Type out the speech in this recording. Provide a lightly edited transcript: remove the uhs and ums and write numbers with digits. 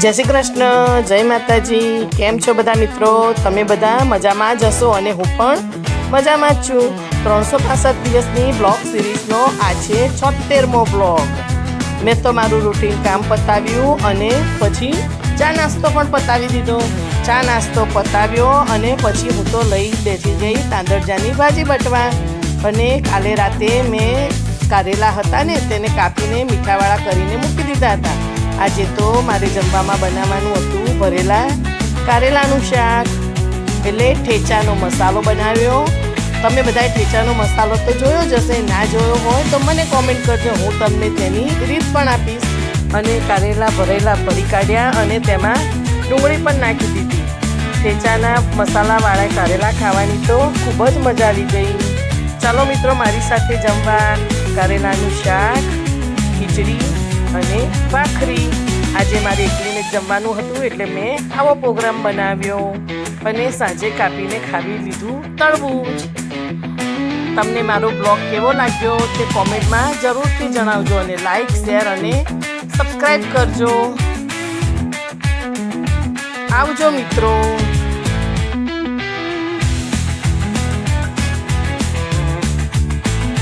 जय श्री कृष्ण, जय माताजी। केम छो बधा मित्रों? तमे बधा मजामां ज हशो अने हुं पण मजामां ज छुं। 365 दिवसनी ब्लॉग सीरीजनो आ छे 76मो ब्लॉग। मैं तो मारू रूटीन काम पताव्युं अने पछी चा नास्तो पण पतावी दीधो। चा नास्तो पताव्यो अने पछी हुं तो लई बेसी गई तांदळजानी भाजी बटवा। अने काले राते मैं कारेला हता ने तेने कापीने मीठावाळा करीने मूकी दीधा हता। आजे तो मारे जमवामां बनाववानुं हतुं भरेला कारेलानुं शाक, એટલે ठेचानो मसालो बनाव्यो। तमे बधाए ठेचानो मसालो तो जोयो ज हशे, ना जोयो होय तो मने कॉमेंट करजो, हूँ तमने तेनी रीत पण आपीश। अने कारेला भरेला भरी काढ्या अने तेमां डુંગળી पण नाखी दीधी। ठेचाना मसालावाळा कारेला खावानी तो खूब ज मजा आवी गई। चलो मित्रों, मारी साथे जमवा कारेलानुं शाक, खीचड़ी अने भाखरी। आजे मारे एकलीने जमवानुं हतुं એટલે મેં આવો પ્રોગ્રામ બનાવ્યો અને સાંજે કાપીને ખાવી લીધું તરબૂચ। તમને મારો બ્લોગ કેવો લાગ્યો તે કોમેન્ટમાં જરૂરથી જણાવજો અને લાઈક, શેર અને સબસ્ક્રાઇબ કરજો। આવજો મિત્રો।